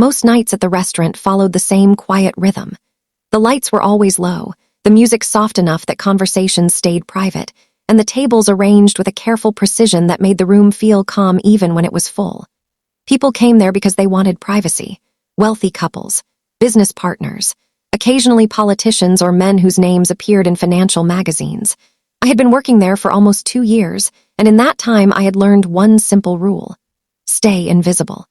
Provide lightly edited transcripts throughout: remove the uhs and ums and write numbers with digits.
Most nights at the restaurant followed the same quiet rhythm. The lights were always low, the music soft enough that conversations stayed private, and the tables arranged with a careful precision that made the room feel calm even when it was full. People came there because they wanted privacy. Wealthy couples, business partners, occasionally politicians or men whose names appeared in financial magazines. I had been working there for almost 2 years, and in that time I had learned one simple rule: stay invisible.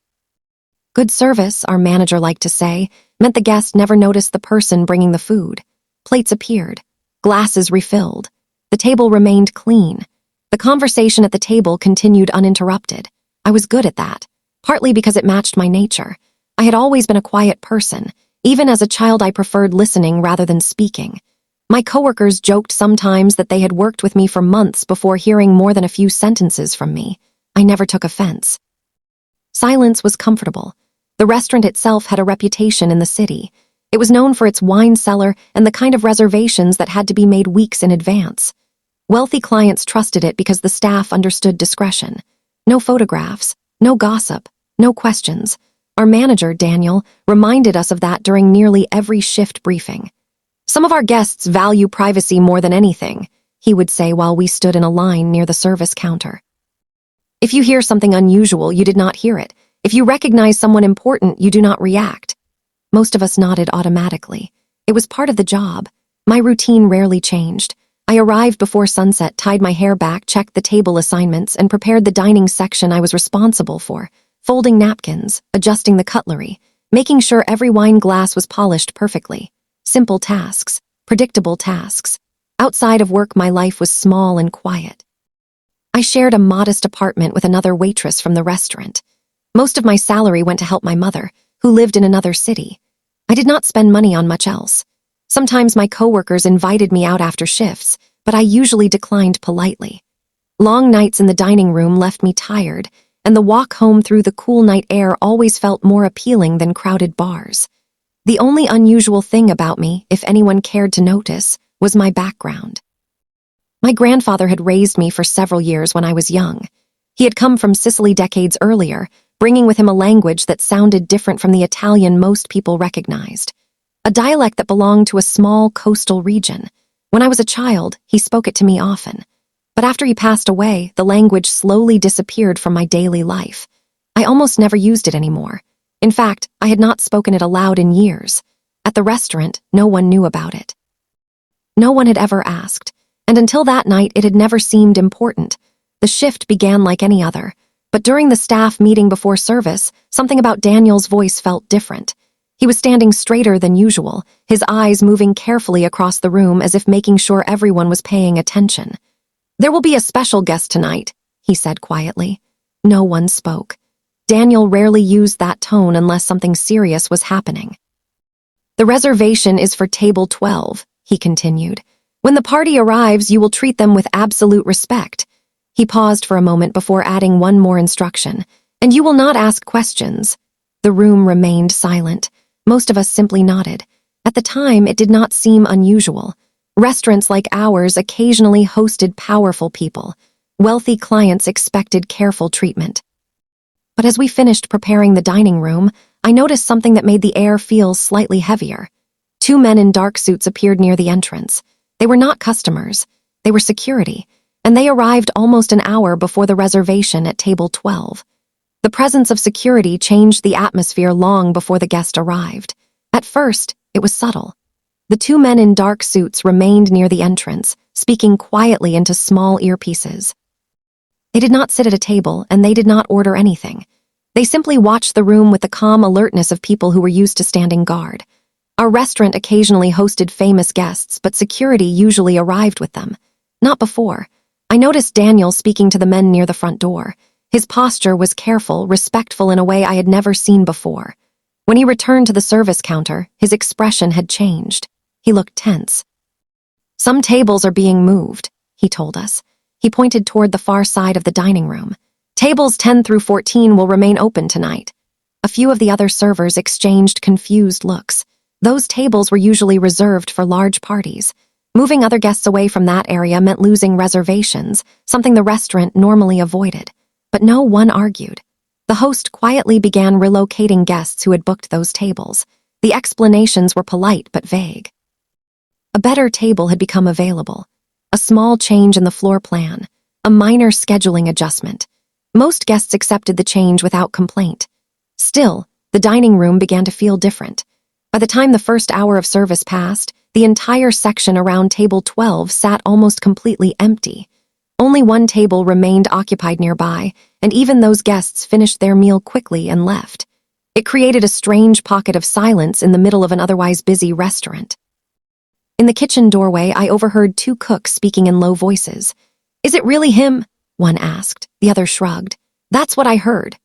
Good service, our manager liked to say, meant the guest never noticed the person bringing the food. Plates appeared, glasses refilled. The table remained clean. The conversation at the table continued uninterrupted. I was good at that, partly because it matched my nature. I had always been a quiet person. Even as a child, I preferred listening rather than speaking. My coworkers joked sometimes that they had worked with me for months before hearing more than a few sentences from me. I never took offense. Silence was comfortable. The restaurant itself had a reputation in the city. It was known for its wine cellar and the kind of reservations that had to be made weeks in advance. Wealthy clients trusted it because the staff understood discretion. No photographs, no gossip, no questions. Our manager, Daniel, reminded us of that during nearly every shift briefing. "Some of our guests value privacy more than anything," he would say while we stood in a line near the service counter. "If you hear something unusual, you did not hear it. If you recognize someone important, you do not react." Most of us nodded automatically. It was part of the job. My routine rarely changed. I arrived before sunset, tied my hair back, checked the table assignments, and prepared the dining section I was responsible for, folding napkins, adjusting the cutlery, making sure every wine glass was polished perfectly. Simple tasks, predictable tasks. Outside of work, my life was small and quiet. I shared a modest apartment with another waitress from the restaurant. Most of my salary went to help my mother, who lived in another city. I did not spend money on much else. Sometimes my coworkers invited me out after shifts, but I usually declined politely. Long nights in the dining room left me tired, and the walk home through the cool night air always felt more appealing than crowded bars. The only unusual thing about me, if anyone cared to notice, was my background. My grandfather had raised me for several years when I was young. He had come from Sicily decades earlier, bringing with him a language that sounded different from the Italian most people recognized. A dialect that belonged to a small coastal region. When I was a child, he spoke it to me often. But after he passed away, the language slowly disappeared from my daily life. I almost never used it anymore. In fact, I had not spoken it aloud in years. At the restaurant, no one knew about it. No one had ever asked, and until that night, it had never seemed important. The shift began like any other, but during the staff meeting before service, something about Daniel's voice felt different. He was standing straighter than usual, his eyes moving carefully across the room as if making sure everyone was paying attention. "There will be a special guest tonight," he said quietly. No one spoke. Daniel rarely used that tone unless something serious was happening. "The reservation is for table 12, he continued. "When the party arrives, you will treat them with absolute respect." He paused for a moment before adding one more instruction. "And you will not ask questions." The room remained silent. Most of us simply nodded. At the time, it did not seem unusual. Restaurants like ours occasionally hosted powerful people. Wealthy clients expected careful treatment. But as we finished preparing the dining room, I noticed something that made the air feel slightly heavier. 2 men in dark suits appeared near the entrance. They were not customers. They were security, and they arrived almost an hour before the reservation at table 12. The presence of security changed the atmosphere long before the guest arrived. At first, it was subtle. The 2 men in dark suits remained near the entrance, speaking quietly into small earpieces. They did not sit at a table, and they did not order anything. They simply watched the room with the calm alertness of people who were used to standing guard. Our restaurant occasionally hosted famous guests, but security usually arrived with them. Not before. I noticed Daniel speaking to the men near the front door. His posture was careful, respectful in a way I had never seen before. When he returned to the service counter, his expression had changed. He looked tense. "Some tables are being moved," he told us. He pointed toward the far side of the dining room. "Tables 10 through 14 will remain open tonight." A few of the other servers exchanged confused looks. Those tables were usually reserved for large parties. Moving other guests away from that area meant losing reservations, something the restaurant normally avoided. But no one argued. The host quietly began relocating guests who had booked those tables. The explanations were polite but vague. A better table had become available. A small change in the floor plan. A minor scheduling adjustment. Most guests accepted the change without complaint. Still, the dining room began to feel different. By the time the first hour of service passed, the entire section around table 12 sat almost completely empty. Only one table remained occupied nearby, and even those guests finished their meal quickly and left. It created a strange pocket of silence in the middle of an otherwise busy restaurant. In the kitchen doorway, I overheard two cooks speaking in low voices. "Is it really him?" one asked. The other shrugged. "That's what I heard."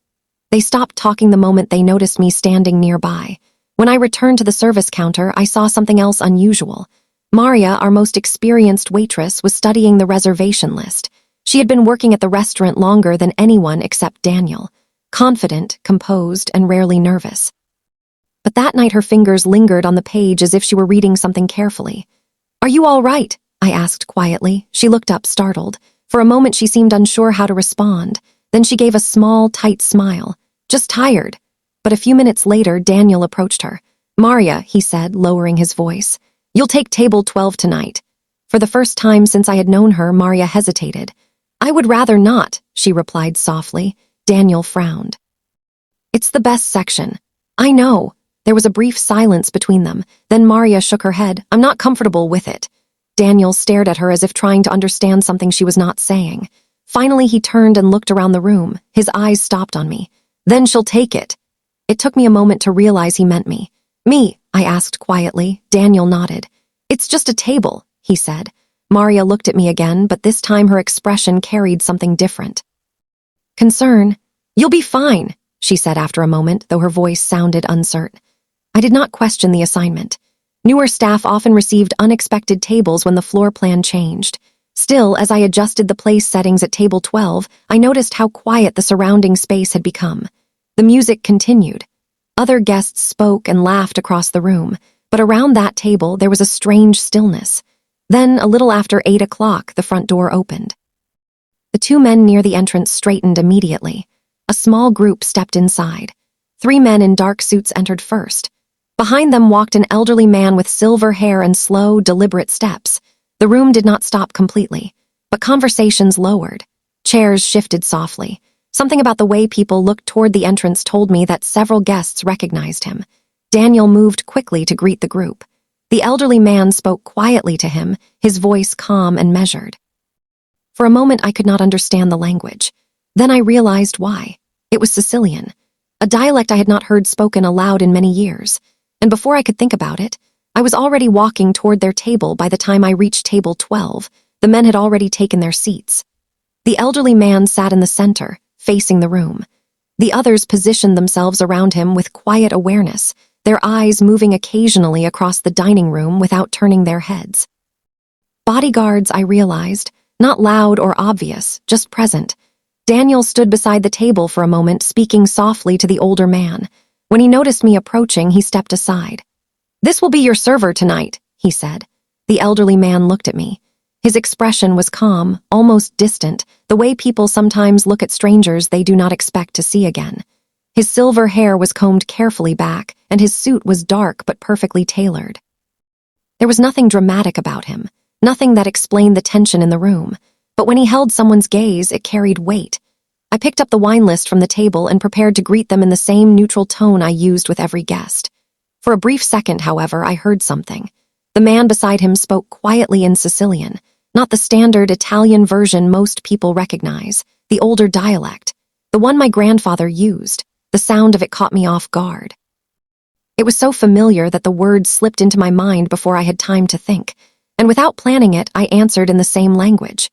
They stopped talking the moment they noticed me standing nearby. When I returned to the service counter, I saw something else unusual. Maria, our most experienced waitress, was studying the reservation list. She had been working at the restaurant longer than anyone except Daniel. Confident, composed, and rarely nervous. But that night her fingers lingered on the page as if she were reading something carefully. "Are you all right?" I asked quietly. She looked up, startled. For a moment she seemed unsure how to respond. Then she gave a small, tight smile. "Just tired." But a few minutes later, Daniel approached her. "Maria," he said, lowering his voice, "you'll take table 12 tonight." For the first time since I had known her, Maria hesitated. "I would rather not," she replied softly. Daniel frowned. "It's the best section." "I know." There was a brief silence between them. Then Maria shook her head. "I'm not comfortable with it." Daniel stared at her as if trying to understand something she was not saying. Finally, he turned and looked around the room. His eyes stopped on me. "Then she'll take it." It took me a moment to realize he meant me. "Me?" I asked quietly. Daniel nodded. "It's just a table," he said. Maria looked at me again, but this time her expression carried something different. Concern. "You'll be fine," she said after a moment, though her voice sounded uncertain. I did not question the assignment. Newer staff often received unexpected tables when the floor plan changed. Still, as I adjusted the place settings at table 12, I noticed how quiet the surrounding space had become. The music continued. Other guests spoke and laughed across the room, but around that table there was a strange stillness. Then, a little after 8 o'clock, the front door opened. The two men near the entrance straightened immediately. A small group stepped inside. 3 men in dark suits entered first. Behind them walked an elderly man with silver hair and slow, deliberate steps. The room did not stop completely, but conversations lowered. Chairs shifted softly. Something about the way people looked toward the entrance told me that several guests recognized him. Daniel moved quickly to greet the group. The elderly man spoke quietly to him, his voice calm and measured. For a moment I could not understand the language. Then I realized why. It was Sicilian, a dialect I had not heard spoken aloud in many years. And before I could think about it, I was already walking toward their table. By the time I reached table 12, the men had already taken their seats. The elderly man sat in the center, facing the room. The others positioned themselves around him with quiet awareness, their eyes moving occasionally across the dining room without turning their heads. Bodyguards, I realized, not loud or obvious, just present. Daniel stood beside the table for a moment, speaking softly to the older man. When he noticed me approaching, he stepped aside. "This will be your server tonight," he said. The elderly man looked at me. His expression was calm, almost distant, the way people sometimes look at strangers they do not expect to see again. His silver hair was combed carefully back, and his suit was dark but perfectly tailored. There was nothing dramatic about him, nothing that explained the tension in the room, but when he held someone's gaze, it carried weight. I picked up the wine list from the table and prepared to greet them in the same neutral tone I used with every guest. For a brief second, however, I heard something. The man beside him spoke quietly in Sicilian, not the standard Italian version most people recognize, the older dialect, the one my grandfather used. The sound of it caught me off guard. It was so familiar that the words slipped into my mind before I had time to think, and without planning it, I answered in the same language.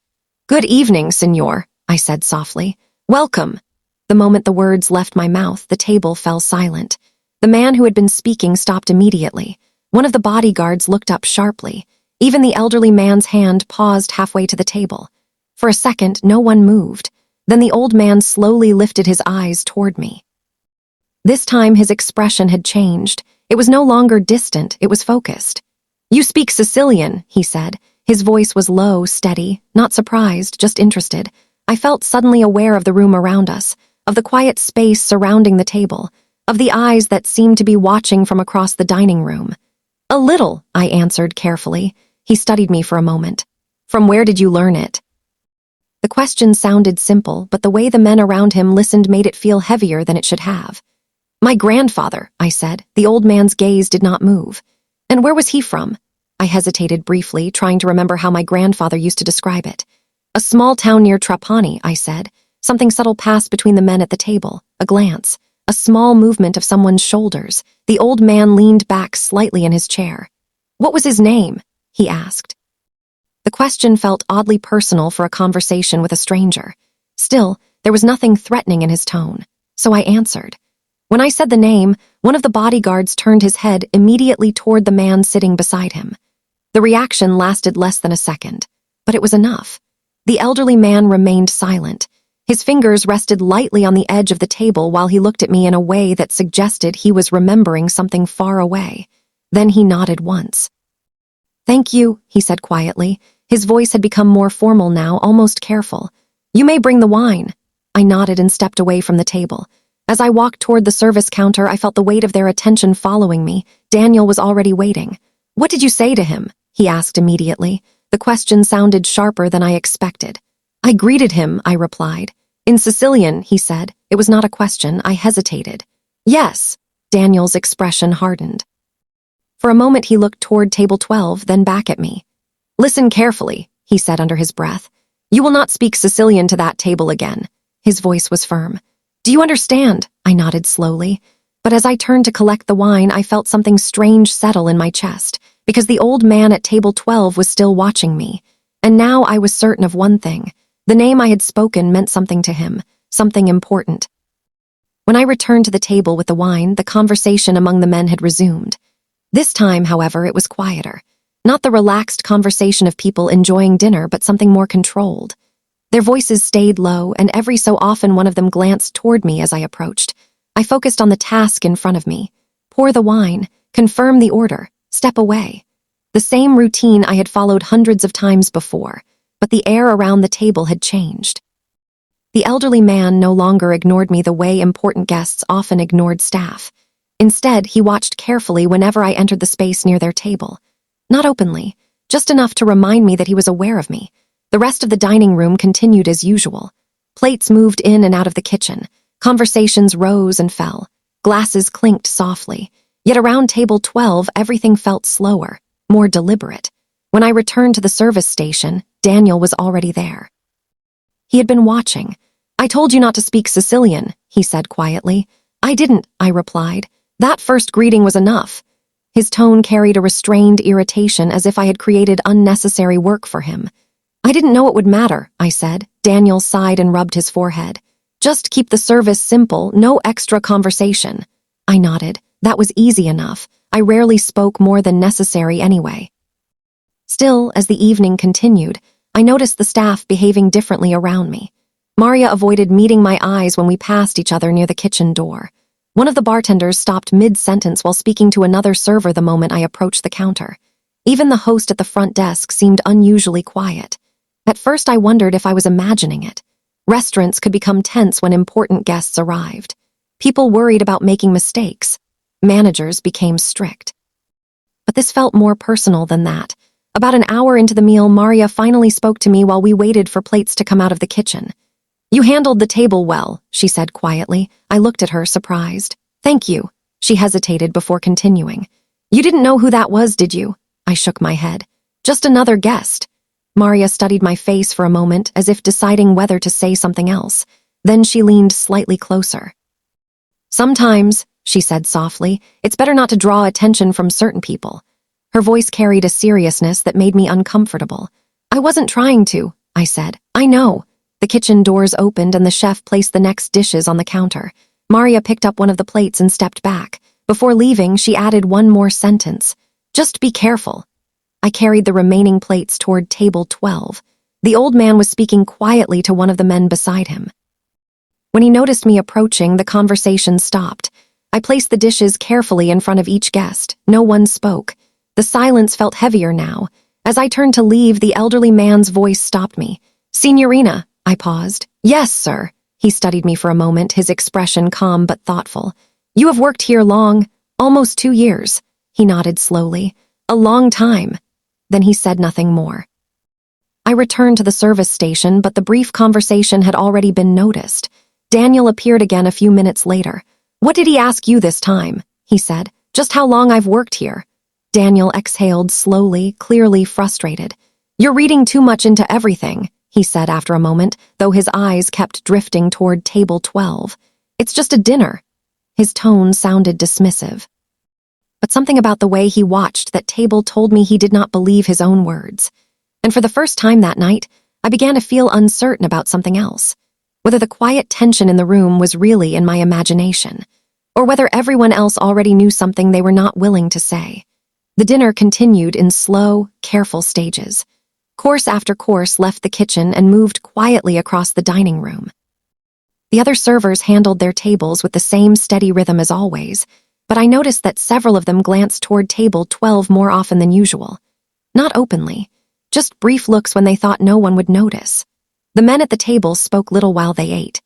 "Good evening, signor," I said softly. "Welcome." The moment the words left my mouth, the table fell silent. The man who had been speaking stopped immediately. One of the bodyguards looked up sharply. Even the elderly man's hand paused halfway to the table. For a second, no one moved. Then the old man slowly lifted his eyes toward me. This time, his expression had changed. It was no longer distant, it was focused. "You speak Sicilian," he said. His voice was low, steady, not surprised, just interested. I felt suddenly aware of the room around us. of the quiet space surrounding the table, of the eyes that seemed to be watching from across the dining room. "A little," I answered carefully. He studied me for a moment. "From where did you learn it?" The question sounded simple, but the way the men around him listened made it feel heavier than it should have. "My grandfather," I said. The old man's gaze did not move. "And where was he from?" I hesitated briefly, trying to remember how my grandfather used to describe it. "A small town near Trapani," I said. Something subtle passed between the men at the table, a glance, a small movement of someone's shoulders. The old man leaned back slightly in his chair. "What was his name?" he asked. The question felt oddly personal for a conversation with a stranger. Still, there was nothing threatening in his tone, so I answered. When I said the name, one of the bodyguards turned his head immediately toward the man sitting beside him. The reaction lasted less than a second, but it was enough. The elderly man remained silent. His fingers rested lightly on the edge of the table while he looked at me in a way that suggested he was remembering something far away. Then he nodded once. "Thank you," he said quietly. His voice had become more formal now, almost careful. "You may bring the wine." I nodded and stepped away from the table. As I walked toward the service counter, I felt the weight of their attention following me. Daniel was already waiting. "What did you say to him?" he asked immediately. The question sounded sharper than I expected. "I greeted him," I replied. "In Sicilian," he said. It was not a question. I hesitated. "Yes." Daniel's expression hardened. For a moment he looked toward table 12, then back at me. "Listen carefully," he said under his breath. "You will not speak Sicilian to that table again." His voice was firm. "Do you understand?" I nodded slowly. But as I turned to collect the wine, I felt something strange settle in my chest, because the old man at table 12 was still watching me. And now I was certain of one thing. The name I had spoken meant something to him, something important. When I returned to the table with the wine, the conversation among the men had resumed. This time, however, it was quieter. Not the relaxed conversation of people enjoying dinner, but something more controlled. Their voices stayed low, and every so often one of them glanced toward me as I approached. I focused on the task in front of me. Pour the wine, confirm the order, step away. The same routine I had followed hundreds of times before, but the air around the table had changed. The elderly man no longer ignored me the way important guests often ignored staff. Instead, he watched carefully whenever I entered the space near their table. Not openly, just enough to remind me that he was aware of me. The rest of the dining room continued as usual. Plates moved in and out of the kitchen. Conversations rose and fell. Glasses clinked softly. Yet around table 12, everything felt slower, more deliberate. When I returned to the service station, Daniel was already there. He had been watching. "I told you not to speak Sicilian," he said quietly. "I didn't," I replied. "That first greeting was enough." His tone carried a restrained irritation, as if I had created unnecessary work for him. "I didn't know it would matter," I said. Daniel sighed and rubbed his forehead. "Just keep the service simple, no extra conversation." I nodded. That was easy enough. I rarely spoke more than necessary anyway. Still, as the evening continued, I noticed the staff behaving differently around me. Maria avoided meeting my eyes when we passed each other near the kitchen door. One of the bartenders stopped mid-sentence while speaking to another server the moment I approached the counter. Even the host at the front desk seemed unusually quiet. At first I wondered if I was imagining it. Restaurants could become tense when important guests arrived. People worried about making mistakes. Managers became strict. But this felt more personal than that. About an hour into the meal, Maria finally spoke to me while we waited for plates to come out of the kitchen. "You handled the table well," she said quietly. I looked at her, surprised. "Thank you." She hesitated before continuing. "You didn't know who that was, did you?" I shook my head. "Just another guest." Maria studied my face for a moment, as if deciding whether to say something else. Then she leaned slightly closer. "Sometimes," she said softly, "it's better not to draw attention from certain people." Her voice carried a seriousness that made me uncomfortable. "I wasn't trying to," I said. "I know." The kitchen doors opened and the chef placed the next dishes on the counter. Maria picked up one of the plates and stepped back. Before leaving, she added one more sentence. "Just be careful." I carried the remaining plates toward table 12. The old man was speaking quietly to one of the men beside him. When he noticed me approaching, the conversation stopped. I placed the dishes carefully in front of each guest. No one spoke. The silence felt heavier now. As I turned to leave, the elderly man's voice stopped me. "Signorina," I paused. "Yes, sir." He studied me for a moment, his expression calm but thoughtful. You have worked here long, almost 2 years. He nodded slowly. A long time. Then he said nothing more. I returned to the service station, but the brief conversation had already been noticed. Daniel appeared again a few minutes later. What did he ask you this time? He said. Just how long I've worked here. Daniel exhaled slowly, clearly frustrated. You're reading too much into everything, he said after a moment, though his eyes kept drifting toward table 12. It's just a dinner. His tone sounded dismissive. But something about the way he watched that table told me he did not believe his own words. And for the first time that night, I began to feel uncertain about something else. Whether the quiet tension in the room was really in my imagination, or whether everyone else already knew something they were not willing to say. The dinner continued in slow, careful stages. Course after course left the kitchen and moved quietly across the dining room. The other servers handled their tables with the same steady rhythm as always, but I noticed that several of them glanced toward table 12 more often than usual. Not openly, just brief looks when they thought no one would notice. The men at the table spoke little while they ate.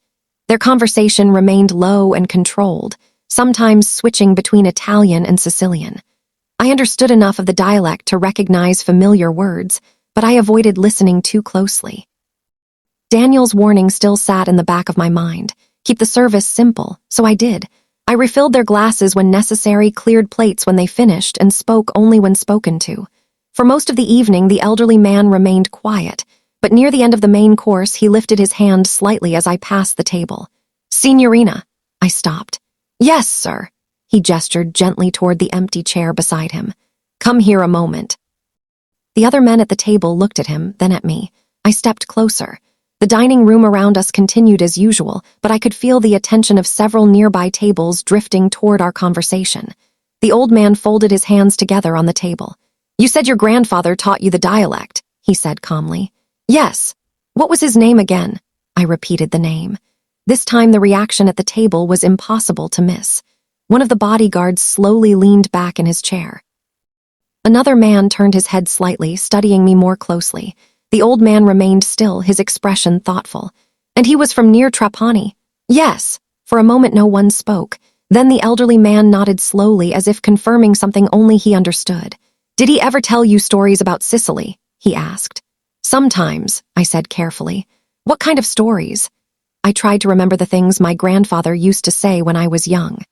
Their conversation remained low and controlled, sometimes switching between Italian and Sicilian. I understood enough of the dialect to recognize familiar words, but I avoided listening too closely. Daniel's warning still sat in the back of my mind. Keep the service simple, so I did. I refilled their glasses when necessary, cleared plates when they finished, and spoke only when spoken to. For most of the evening, the elderly man remained quiet, but near the end of the main course, he lifted his hand slightly as I passed the table. Signorina. I stopped. Yes, sir. He gestured gently toward the empty chair beside him. Come here a moment. The other men at the table looked at him, then at me. I stepped closer. The dining room around us continued as usual, but I could feel the attention of several nearby tables drifting toward our conversation. The old man folded his hands together on the table. You said your grandfather taught you the dialect, he said calmly. Yes. What was his name again? I repeated the name. This time the reaction at the table was impossible to miss. One of the bodyguards slowly leaned back in his chair. Another man turned his head slightly, studying me more closely. The old man remained still, his expression thoughtful. And he was from near Trapani. Yes. For a moment no one spoke. Then the elderly man nodded slowly as if confirming something only he understood. Did he ever tell you stories about Sicily? He asked. Sometimes, I said carefully. What kind of stories? I tried to remember the things my grandfather used to say when I was young.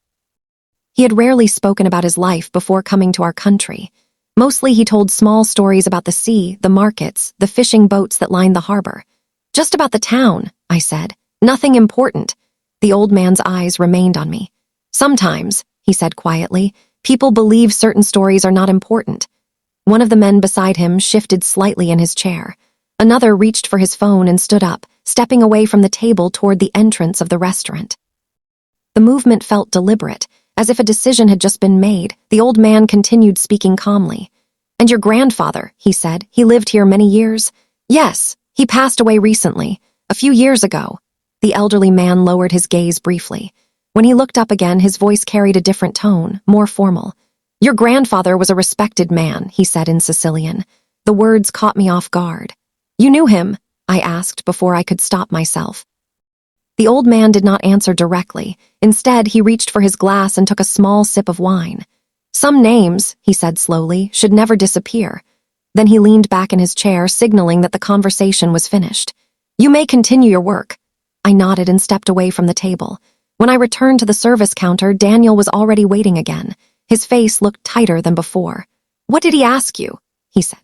He had rarely spoken about his life before coming to our country. Mostly he told small stories about the sea, the markets, the fishing boats that lined the harbor. Just about the town, I said. Nothing important. The old man's eyes remained on me. Sometimes, he said quietly, people believe certain stories are not important. One of the men beside him shifted slightly in his chair. Another reached for his phone and stood up, stepping away from the table toward the entrance of the restaurant. The movement felt deliberate, as if a decision had just been made. The old man continued speaking calmly. And your grandfather, he said, he lived here many years? Yes, he passed away recently, a few years ago. The elderly man lowered his gaze briefly. When he looked up again, his voice carried a different tone, more formal. Your grandfather was a respected man, he said in Sicilian. The words caught me off guard. You knew him? I asked before I could stop myself. The old man did not answer directly. Instead, he reached for his glass and took a small sip of wine. Some names, he said slowly, should never disappear. Then he leaned back in his chair, signaling that the conversation was finished. You may continue your work. I nodded and stepped away from the table. When I returned to the service counter, Daniel was already waiting again. His face looked tighter than before. What did he ask you? He said.